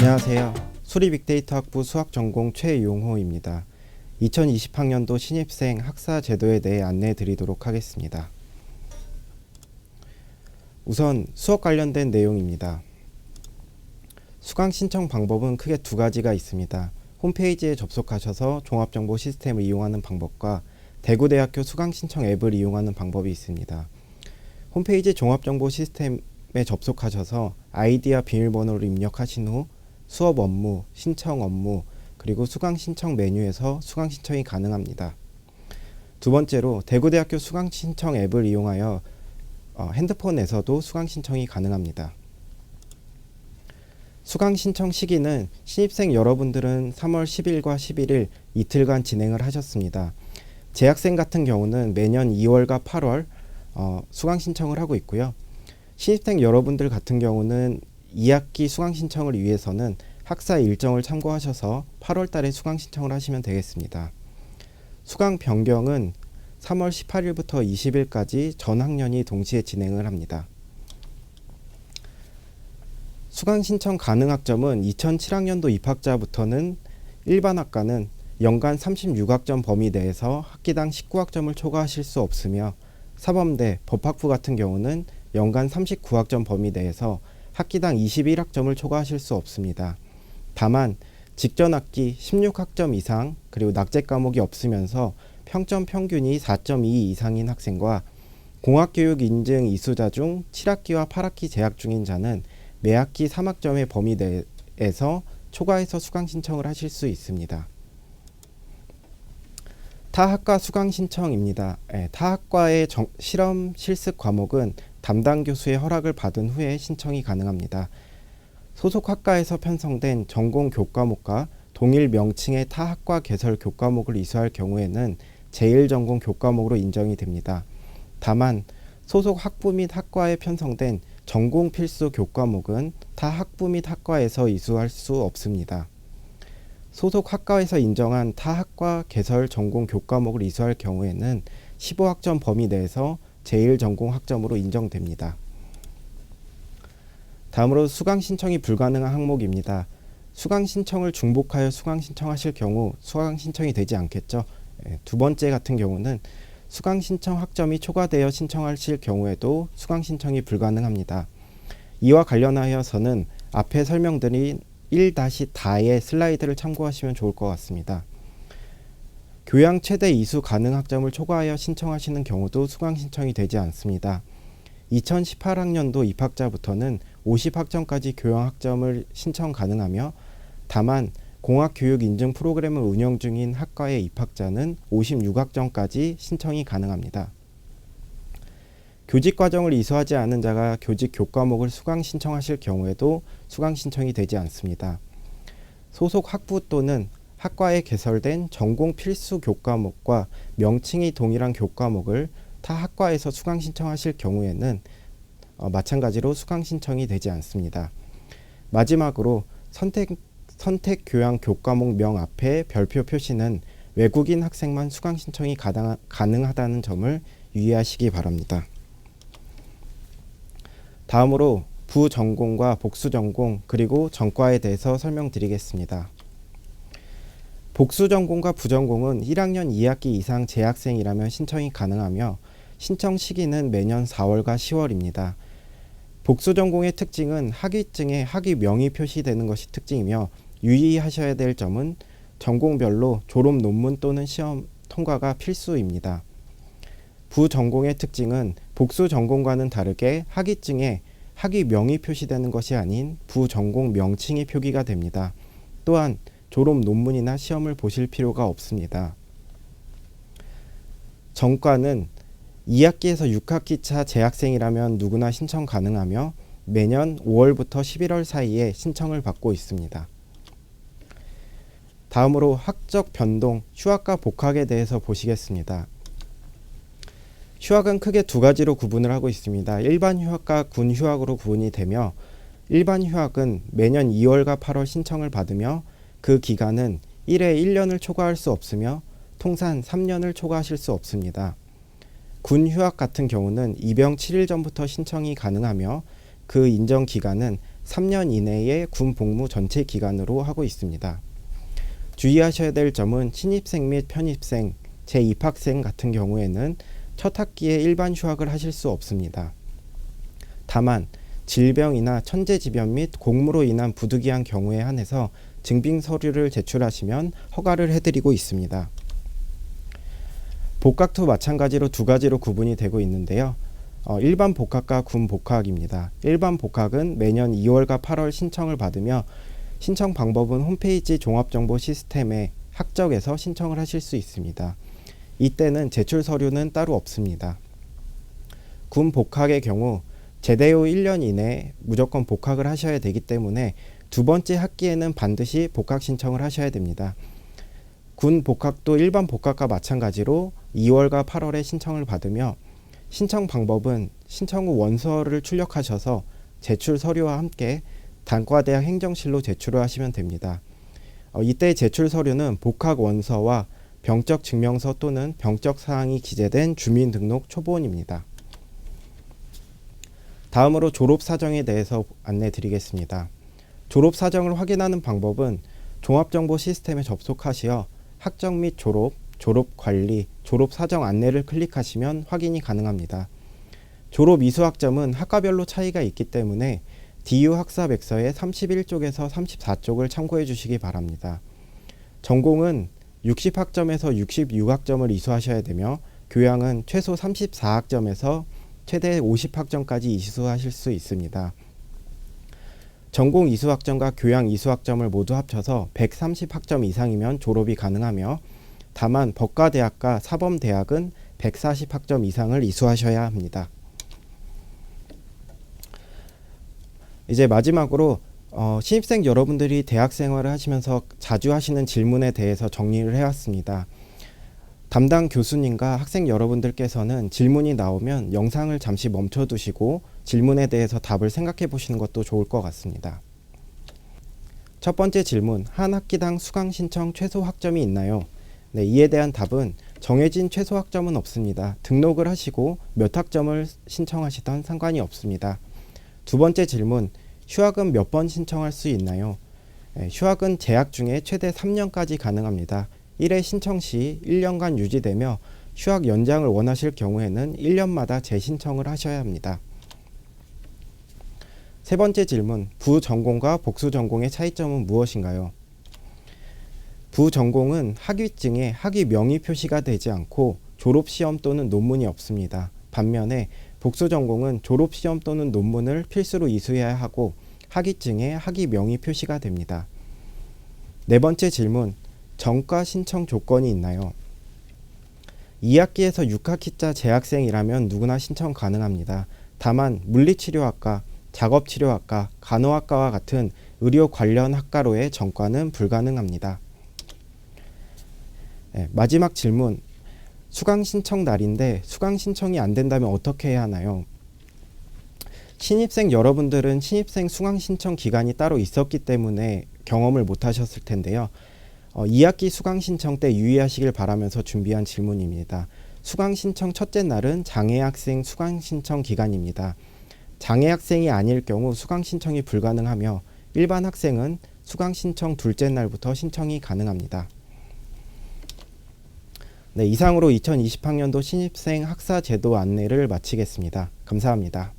안녕하세요. 수리빅데이터 학부 수학전공 최용호입니다. 2020학년도 신입생 학사 제도에 대해 안내해 드리도록 하겠습니다. 우선 수업 관련된 내용입니다. 수강 신청 방법은 크게 두 가지가 있습니다. 홈페이지에 접속하셔서 종합정보 시스템을 이용하는 방법과 대구대학교 수강 신청 앱을 이용하는 방법이 있습니다. 홈페이지 종합정보 시스템에 접속하셔서 아이디와 비밀번호를 입력하신 후 수업 업무, 신청 업무, 그리고 수강 신청 메뉴에서 수강 신청이 가능합니다. 두 번째로 대구대학교 수강 신청 앱을 이용하여 핸드폰에서도 수강 신청이 가능합니다. 수강 신청 시기는 신입생 여러분들은 3월 10일과 11일 이틀간 진행을 하셨습니다. 재학생 같은 경우는 매년 2월과 8월 수강 신청을 하고 있고요. 신입생 여러분들 같은 경우는 2학기 수강 신청을 위해서는 학사 일정을 참고하셔서 8월 달에 수강 신청을 하시면 되겠습니다. 수강 변경은 3월 18일부터 20일까지 전 학년이 동시에 진행을 합니다. 수강 신청 가능 학점은 2007학년도 입학자부터는 일반 학과는 연간 36학점 범위 내에서 학기당 19학점을 초과하실 수 없으며 사범대, 법학부 같은 경우는 연간 39학점 범위 내에서 학기당 21학점을 초과하실 수 없습니다. 다만 직전 학기 16학점 이상 그리고 낙제 과목이 없으면서 평점 평균이 4.2 이상인 학생과 공학교육 인증 이수자 중 7학기와 8학기 재학 중인 자는 매 학기 3학점의 범위 내에서 초과해서 수강 신청을 하실 수 있습니다. 타학과 수강 신청입니다. 타학과의 실험 실습 과목은 담당 교수의 허락을 받은 후에 신청이 가능합니다. 소속 학과에서 편성된 전공 교과목과 동일 명칭의 타학과 개설 교과목을 이수할 경우에는 제1전공 교과목으로 인정이 됩니다. 다만 소속 학부 및 학과에 편성된 전공 필수 교과목은 타 학부 및 학과에서 이수할 수 없습니다. 소속 학과에서 인정한 타 학과 개설 전공 교과목을 이수할 경우에는 15학점 범위 내에서 제1전공 학점으로 인정됩니다. 다음으로 수강 신청이 불가능한 항목입니다. 수강 신청을 중복하여 수강 신청하실 경우 수강 신청이 되지 않겠죠. 두 번째 같은 경우는 수강 신청 학점이 초과되어 신청하실 경우에도 수강 신청이 불가능합니다. 이와 관련하여서는 앞에 설명드린 1-다의 슬라이드를 참고하시면 좋을 것 같습니다. 교양 최대 이수 가능 학점을 초과하여 신청하시는 경우도 수강 신청이 되지 않습니다. 2018학년도 입학자부터는 50학점까지 교양 학점을 신청 가능하며 다만 공학교육 인증 프로그램을 운영 중인 학과의 입학자는 56학점까지 신청이 가능합니다. 교직 과정을 이수하지 않은 자가 교직 교과목을 수강 신청하실 경우에도 수강 신청이 되지 않습니다. 소속 학부 또는 학과에 개설된 전공 필수 교과목과 명칭이 동일한 교과목을 타 학과에서 수강 신청하실 경우에는 마찬가지로 수강 신청이 되지 않습니다. 마지막으로 선택 교양 교과목 명 앞에 별표 표시는 외국인 학생만 수강 신청이 가능하다는 점을 유의하시기 바랍니다. 다음으로 부전공과 복수전공 그리고 전과에 대해서 설명드리겠습니다. 복수전공과 부전공은 1학년 2학기 이상 재학생이라면 신청이 가능하며 신청 시기는 매년 4월과 10월입니다. 복수전공의 특징은 학위증에 학위명이 표시되는 것이 특징이며 유의하셔야 될 점은 전공별로 졸업 논문 또는 시험 통과가 필수입니다. 부전공의 특징은 복수전공과는 다르게 학위증에 학위명이 표시되는 것이 아닌 부전공 명칭이 표기가 됩니다. 또한 졸업 논문이나 시험을 보실 필요가 없습니다. 전과는 2학기에서 6학기차 재학생이라면 누구나 신청 가능하며 매년 5월부터 11월 사이에 신청을 받고 있습니다. 다음으로 학적 변동, 휴학과 복학에 대해서 보시겠습니다. 휴학은 크게 두 가지로 구분을 하고 있습니다. 일반 휴학과 군 휴학으로 구분이 되며 일반 휴학은 매년 2월과 8월 신청을 받으며 그 기간은 1회 1년을 초과할 수 없으며 통산 3년을 초과하실 수 없습니다. 군 휴학 같은 경우는 입영 7일 전부터 신청이 가능하며 그 인정 기간은 3년 이내의 군 복무 전체 기간으로 하고 있습니다. 주의하셔야 될 점은 신입생 및 편입생, 재입학생 같은 경우에는 첫 학기에 일반 휴학을 하실 수 없습니다. 다만 질병이나 천재지변 및 공무로 인한 부득이한 경우에 한해서 증빙 서류를 제출하시면 허가를 해드리고 있습니다. 복학도 마찬가지로 두 가지로 구분이 되고 있는데요. 일반 복학과 군 복학입니다. 일반 복학은 매년 2월과 8월 신청을 받으며 신청 방법은 홈페이지 종합정보 시스템에 학적에서 신청을 하실 수 있습니다. 이때는 제출 서류는 따로 없습니다. 군 복학의 경우 제대 후 1년 이내에 무조건 복학을 하셔야 되기 때문에 두 번째 학기에는 반드시 복학 신청을 하셔야 됩니다. 군 복학도 일반 복학과 마찬가지로 2월과 8월에 신청을 받으며 신청 방법은 신청 후 원서를 출력하셔서 제출 서류와 함께 단과대학 행정실로 제출을 하시면 됩니다. 이때 제출 서류는 복학 원서와 병적 증명서 또는 병적 사항이 기재된 주민등록 초본입니다. 다음으로 졸업 사정에 대해서 안내 드리겠습니다. 졸업 사정을 확인하는 방법은 종합정보 시스템에 접속하시어 학적 및 졸업, 졸업 관리, 졸업 사정 안내를 클릭하시면 확인이 가능합니다. 졸업 이수학점은 학과별로 차이가 있기 때문에 DU 학사백서의 31쪽에서 34쪽을 참고해 주시기 바랍니다. 전공은 60학점에서 66학점을 이수하셔야 되며 교양은 최소 34학점에서 최대 50학점까지 이수하실 수 있습니다. 전공 이수학점과 교양 이수학점을 모두 합쳐서 130학점 이상이면 졸업이 가능하며 다만 법과대학과 사범대학은 140학점 이상을 이수하셔야 합니다. 이제 마지막으로 신입생 여러분들이 대학 생활을 하시면서 자주 하시는 질문에 대해서 정리를 해왔습니다. 담당 교수님과 학생 여러분들께서는 질문이 나오면 영상을 잠시 멈춰두시고 질문에 대해서 답을 생각해 보시는 것도 좋을 것 같습니다. 첫 번째 질문, 한 학기당 수강 신청 최소 학점이 있나요? 네, 이에 대한 답은 정해진 최소 학점은 없습니다. 등록을 하시고 몇 학점을 신청하시던 상관이 없습니다. 두 번째 질문, 휴학은 몇 번 신청할 수 있나요? 휴학은 재학 중에 최대 3년까지 가능합니다. 1회 신청 시 1년간 유지되며 휴학 연장을 원하실 경우에는 1년마다 재신청을 하셔야 합니다. 세 번째 질문, 부전공과 복수전공의 차이점은 무엇인가요? 부전공은 학위증에 학위 명의 표시가 되지 않고 졸업시험 또는 논문이 없습니다. 반면에 복수전공은 졸업시험 또는 논문을 필수로 이수해야 하고 학위증에 학위 명의 표시가 됩니다. 네 번째 질문, 전과 신청 조건이 있나요? 2학기에서 6학기자 재학생이라면 누구나 신청 가능합니다. 다만 물리치료학과, 작업치료학과, 간호학과와 같은 의료 관련 학과로의 전과는 불가능합니다. 마지막 질문, 수강 신청 날인데 수강 신청이 안 된다면 어떻게 해야 하나요? 신입생 여러분들은 신입생 수강 신청 기간이 따로 있었기 때문에 경험을 못 하셨을 텐데요. 2학기 수강 신청 때 유의하시길 바라면서 준비한 질문입니다. 수강 신청 첫째 날은 장애 학생 수강 신청 기간입니다. 장애 학생이 아닐 경우 수강 신청이 불가능하며 일반 학생은 수강 신청 둘째 날부터 신청이 가능합니다. 네, 이상으로 2020학년도 신입생 학사 제도 안내를 마치겠습니다. 감사합니다.